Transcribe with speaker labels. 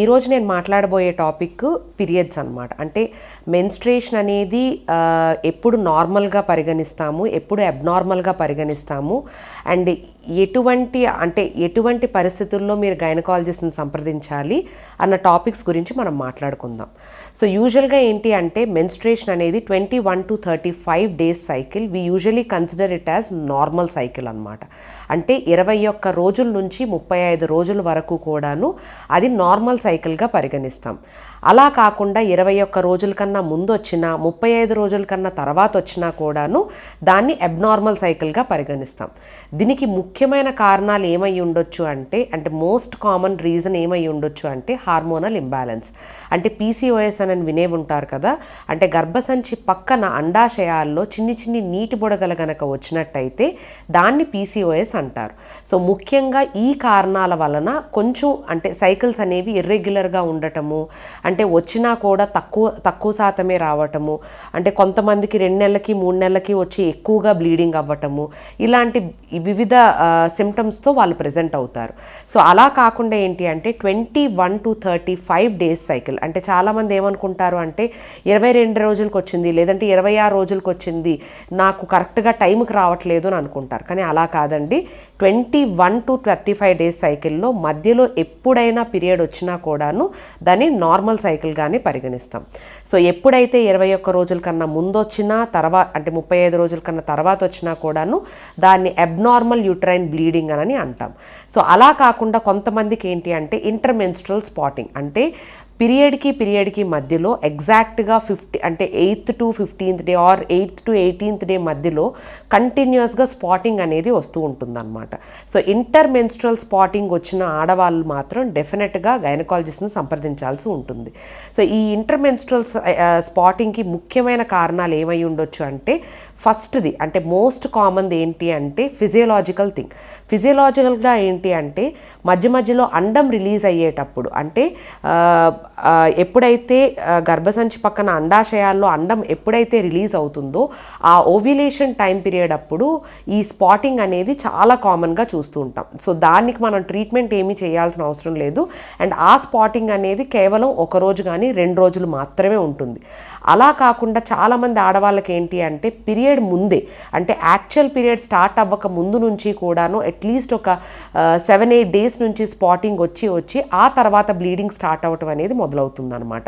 Speaker 1: ఈరోజు నేను మాట్లాడబోయే topic periods అనమాట. అంటే మెన్స్ట్రేషన్ అనేది ఎప్పుడు నార్మల్గా పరిగణిస్తాము, ఎప్పుడు అబ్నార్మల్గా పరిగణిస్తాము, అండ్ ఎటువంటి పరిస్థితుల్లో మీరు గైనకాలజిస్ట్ని సంప్రదించాలి అన్న టాపిక్స్ గురించి మనం మాట్లాడుకుందాం. సో యూజువల్గా ఏంటి అంటే మెన్స్ట్రేషన్ అనేది 21 to 35 days cycle. We usually consider it as normal cycle అనమాట. అంటే 21 రోజుల నుంచి 35 రోజుల వరకు కూడాను అది నార్మల్ సైకిల్గా పరిగణిస్తాం. అలా కాకుండా 21 రోజుల కన్నా ముందు వచ్చినా 35 రోజుల కన్నా తర్వాత వచ్చినా కూడాను దాన్ని అబ్నార్మల్ సైకిల్గా పరిగణిస్తాం. దీనికి ముఖ్యమైన కారణాలు ఏమై ఉండొచ్చు అంటే మోస్ట్ కామన్ రీజన్ ఏమై ఉండొచ్చు అంటే హార్మోనల్ ఇంబ్యాలెన్స్. అంటే పీసీఓఎస్ అని వినే ఉంటారు కదా. అంటే గర్భసంచి పక్కన అండాశయాల్లో చిన్ని నీటి బుడగలు గనక వచ్చినట్టయితే దాన్ని పీసీఓఎస్ అంటారు. సో ముఖ్యంగా ఈ కారణాల వలన కొంచెం సైకిల్స్ అనేవి ఇర్రెగ్యులర్గా ఉండటము, అంటే వచ్చినా కూడా తక్కువ శాతమే రావటము, అంటే కొంతమందికి 2 నెలలకి 3 నెలలకి వచ్చి ఎక్కువగా బ్లీడింగ్ అవ్వటము, ఇలాంటి వివిధ సిమ్టమ్స్తో వాళ్ళు ప్రెజెంట్ అవుతారు. సో అలా కాకుండా ఏంటి అంటే 21 to 35 days సైకిల్. అంటే చాలామంది ఏమనుకుంటారు అంటే 22 రోజులకు వచ్చింది, లేదంటే 26 రోజులకు వచ్చింది, నాకు కరెక్ట్గా టైంకి రావట్లేదు అని అనుకుంటారు. కానీ అలా కాదండి. 21 to 35 days సైకిల్లో మధ్యలో ఎప్పుడైనా పీరియడ్ వచ్చినా కూడాను దాన్ని నార్మల్ సైకిల్గానే పరిగణిస్తాం. సో ఎప్పుడైతే 21 రోజుల కన్నా ముందు వచ్చినా తర్వాత 35 రోజుల కన్నా తర్వాత వచ్చినా కూడాను దాన్ని అబ్నార్మల్ యూట్రైన్ బ్లీడింగ్ అని అంటాం. సో అలా కాకుండా కొంతమందికి ఏంటి అంటే ఇంటర్మెన్స్ట్రల్ స్పాటింగ్, అంటే పీరియడ్కి మధ్యలో ఎగ్జాక్ట్గా 8th to 15th day or 8th to 18th day మధ్యలో కంటిన్యూస్గా స్పాటింగ్ అనేది వస్తూ ఉంటుందన్నమాట. సో ఇంటర్మెన్స్ట్రల్ స్పాటింగ్ వచ్చిన ఆడవాళ్ళు మాత్రం డెఫినెట్గా గైనకాలజిస్ట్ని సంప్రదించాల్సి ఉంటుంది. సో ఈ ఇంటర్మెన్స్ట్రల్ స్పాటింగ్కి ముఖ్యమైన కారణాలు ఏమై ఉండొచ్చు అంటే ఫస్ట్ది మోస్ట్ కామన్ది ఏంటి అంటే ఫిజియోలాజికల్ థింగ్. ఫిజియోలాజికల్గా ఏంటి అంటే మధ్యలో అండం రిలీజ్ అయ్యేటప్పుడు, అంటే ఎప్పుడైతే గర్భసంచి పక్కన అండాశయాల్లో అండం ఎప్పుడైతే రిలీజ్ అవుతుందో ఆ ఓవ్యులేషన్ టైం పీరియడ్ అప్పుడు ఈ స్పాటింగ్ అనేది చాలా కామన్గా చూస్తూ ఉంటాం. సో దానికి మనం ట్రీట్మెంట్ ఏమీ చేయాల్సిన అవసరం లేదు. అండ్ ఆ స్పాటింగ్ అనేది కేవలం 1 రోజు కానీ 2 రోజులు మాత్రమే ఉంటుంది. అలా కాకుండా చాలామంది ఆడవాళ్ళకి ఏంటి అంటే పీరియడ్ ముందే, అంటే యాక్చువల్ పీరియడ్ స్టార్ట్ అవ్వక ముందు నుంచి కూడాను అట్లీస్ట్ ఒక 7-8 days నుంచి స్పాటింగ్ వచ్చి ఆ తర్వాత బ్లీడింగ్ స్టార్ట్ అవ్వటం అనేది మొదలవుతుందన్నమాట.